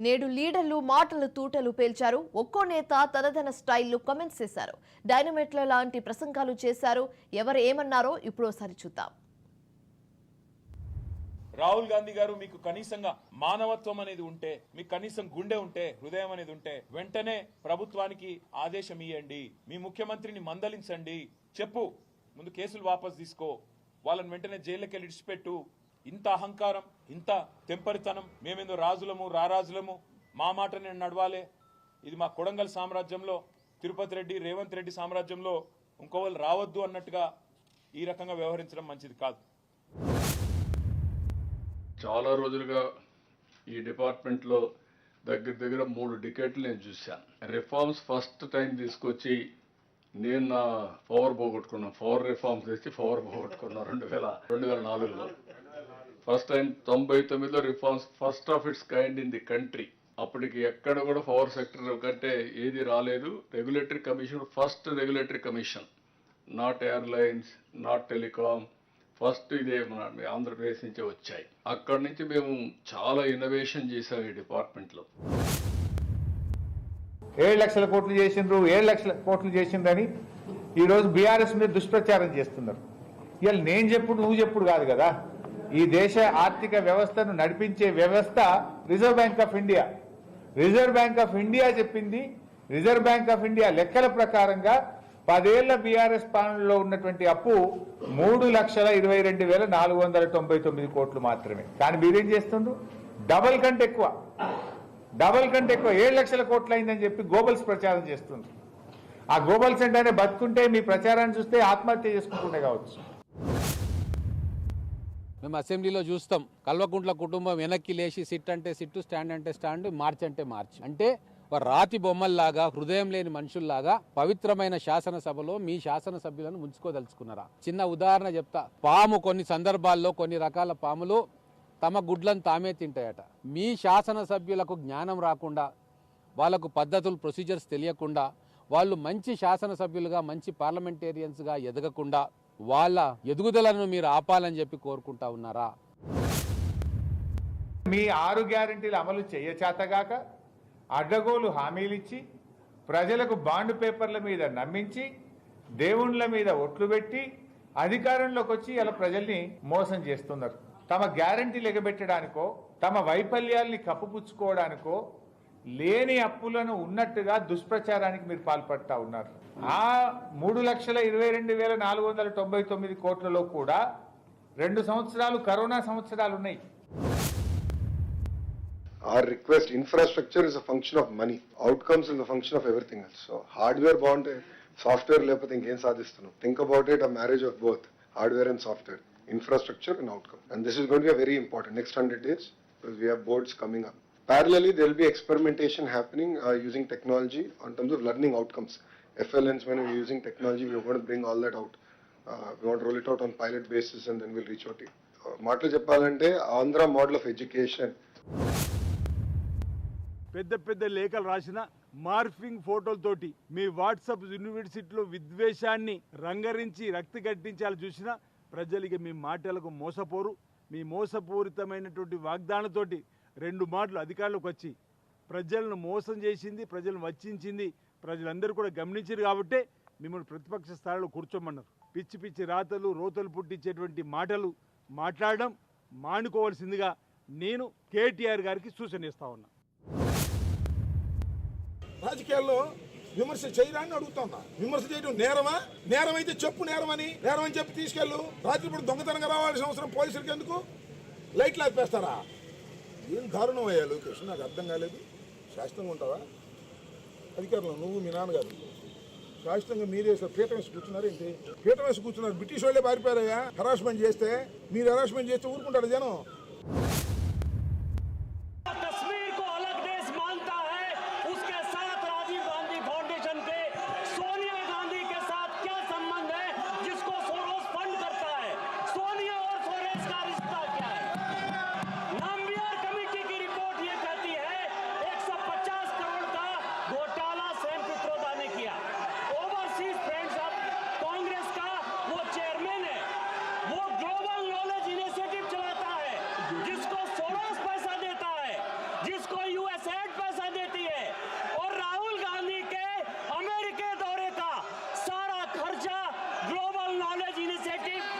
నేడు లీడర్లు మాటలు తూటలు పేల్చారు. ఒక్కో నేత తనదన స్టైల్లో కామెంట్స్ చేశారు. డైనమైట్ల లాంటి ప్రసంగాలు చేశారు. ఎవరు ఏమన్నారో ఇప్పుడు ఒకసారి చూద్దాం. రాహుల్ గాంధీ గారు, మీకు కనీసంగా మానవత్వం అనేది ఉంటే, మీకు కనీసం గుండె ఉంటే, హృదయం అనేది ఉంటే వెంటనే ప్రభుత్వానికి ఆదేశం ఇవ్వండి. మీ ముఖ్యమంత్రిని మందలించండి. చెప్పు, ముందు కేసులు వాపస్ తీసుకో, వాళ్ళని వెంటనే జైలుకి వెళ్ళి ఇడిచిపెట్టు. ఇంత అహంకారం, ఇంత తెంపరితనం, మేమేందో రాజులము రారాజులము, మా మాట నేను నడవాలే, ఇది మా కొడంగల్ సామ్రాజ్యంలో తిరుపతి రెడ్డి రేవంత్ రెడ్డి సామ్రాజ్యంలో ఇంకోవాళ్ళు రావద్దు అన్నట్టుగా ఈ రకంగా వ్యవహరించడం మంచిది కాదు. చాలా రోజులుగా ఈ డిపార్ట్మెంట్లో దగ్గర 3 డికేట్లు నేను చూశాను. రిఫార్మ్స్ ఫస్ట్ టైం తీసుకొచ్చి నేను నా పవర్ పోగొట్టుకున్నాను. పవర్ రిఫార్మ్స్ తెచ్చి పవర్ పోగొట్టుకున్నాను 2004లో. ఫస్ట్ టైం 99లో reforms, first of its kind in the country. అప్పటికి ఎక్కడ కూడా పవర్ సెక్టర్ కంటే ఏది రాలేదు. Regulatory commission, first regulatory commission, not airlines, not telecom, first ఇదే మన ఆంధ్రప్రదేశ్ నుంచే వచ్చాయి. అక్కడి నుంచి మేము చాలా ఇన్నోవేషన్ చేశాం ఈ డిపార్ట్మెంట్లో. 7 లక్షల కోట్లు చేసిండ్రు, 7 లక్షల కోట్లు చేసిండ్రని ఈరోజు బీఆర్ఎస్ మీద దుష్ప్రచారం చేస్తున్నారు. ఇవాళ నేను చెప్పుడు నువ్వు చెప్పుడు కాదు కదా. ఈ దేశ ఆర్థిక వ్యవస్థను నడిపించే వ్యవస్థ reserve bank of India. Reserve bank of India చెప్పింది. రిజర్వ్ బ్యాంక్ ఆఫ్ ఇండియా లెక్కల ప్రకారంగా 10 ఏళ్ల బీఆర్ఎస్ పాలనలో ఉన్నటువంటి అప్పు 3,22,499 కోట్లు మాత్రమే. కానీ మీరేం చేస్తుండ్రు? డబల్ కంటే ఎక్కువ 7 లక్షల కోట్లు అయిందని చెప్పి గోబల్స్ ప్రచారం చేస్తుంది. ఆ గోబల్స్ అంటేనే బతుకుంటే మీ ప్రచారాన్ని చూస్తే ఆత్మహత్య చేసుకుంటుండే కావచ్చు. మేము అసెంబ్లీలో చూస్తాం, కల్వకుంట్ల కుటుంబం వెనక్కి లేచి సిట్ అంటే సిట్టు, స్టాండ్ అంటే స్టాండ్, మార్చ్ అంటే మార్చ్. అంటే ఒక రాతి బొమ్మల్లాగా, హృదయం లేని మనుషుల్లాగా పవిత్రమైన శాసనసభలో మీ శాసనసభ్యులను ఉంచుకోదలుచుకున్నారా? చిన్న ఉదాహరణ చెప్తా. పాము, కొన్ని సందర్భాల్లో కొన్ని రకాల పాములు తమ గుడ్లను తామే తింటాయట. మీ శాసనసభ్యులకు జ్ఞానం రాకుండా, వాళ్ళకు పద్ధతులు, ప్రొసీజర్స్ తెలియకుండా, వాళ్ళు మంచి శాసనసభ్యులుగా, మంచి పార్లమెంటేరియన్స్గా ఎదగకుండా వాళ్ళ ఎదుగుదలను మీరు ఆపాలని చెప్పి కోరుకుంటా ఉన్నారా? మీ 6 గ్యారెంటీలు అమలు చేయచేతగాక అడ్డగోలు హామీలిచ్చి, ప్రజలకు బాండ్ పేపర్ల మీద నమ్మించి, దేవుళ్ల మీద ఒట్లు పెట్టి అధికారంలోకి వచ్చి ఇలా ప్రజల్ని మోసం చేస్తున్నారు. తమ గ్యారెంటీలు ఎగబెట్టడానికో, తమ వైఫల్యాల్ని కప్పుపుచ్చుకోవడానికో లేని అప్పులను ఉన్నట్టుగా దుష్ప్రచారానికి మీరు పాల్పడతా ఉన్నారు. ఆ 3,22,499 కోట్లలో కూడా 2 సంవత్సరాలు కరోనా సంవత్సరాలు ఉన్నాయి. Our request, infrastructure is a function of money. Outcomes is a function of everything else. So hardware bond, software లేకపోతే ఇంకేం సాధిస్తున్నాం. Think about it, a marriage of both hardware and software, infrastructure and outcome. And this is going to be a very important next 100 days because we have boards coming up. Parallelly, there will be experimentation happening using technology on terms of learning outcomes. FLNs, when we're using technology, we're going to bring all that out. We want to roll it out on pilot basis and then we'll reach out to it. మాటలు చెప్పాలంటే Andhra model of education. పెద్ద పెద్ద లేఖలు రాసిన morphing ఫోటోలతోటి మీ WhatsApp యూనివర్సిటీలో విద్వేషాన్ని రంగరించి రక్తి కట్టించాలి చూసిన ప్రజలకి మీ మాటలకు మోసపోరు. మీ మోసపూరితమైనటువంటి వాగ్దానంతోటి 2 మాటలు అధికారంలోకి వచ్చి ప్రజలను మోసం చేసింది, ప్రజలను వచ్చించింది, ప్రజలందరూ కూడా గమనించారు. కాబట్టి మిమ్మల్ని ప్రతిపక్ష స్థాయిలో కూర్చోమన్నారు. పిచ్చి పిచ్చి రాతలు, రోతలు పుట్టించేటువంటి మాటలు మాట్లాడడం మానుకోవాల్సిందిగా నేను కేటీఆర్ గారికి సూచన ఇస్తా ఉన్నా. రాజకీయాల్లో విమర్శ చేయడాన్ని అడుగుతున్నా. విమర్శ చేయడం నేరమా? నేరం అయితే చెప్పు నేరం అని చెప్పి తీసుకెళ్ళు. రాత్రిపూట దొంగతనంగా రావాల్సిన అవసరం పోలీసులకి ఎందుకు? లైట్లు ఆపేస్తారా? ఏం దారుణం అయ్యా లోకేష్, నాకు అర్థం కాలేదు. శాస్త్రంగా ఉంటావా? అధికారంలో నువ్వు మీ నాన్నగారు శాస్త్రంగా మీరే పీఠం వేసి కూర్చున్నారు ఏంటి? పీఠం వేసి కూర్చున్నారు. బ్రిటిష్ వాళ్ళే పారిపోయారయ్యా హరాస్మెంట్ చేస్తే. మీరు హరాస్మెంట్ చేస్తే ఊరుకుంటారు జనం? जिसको initiative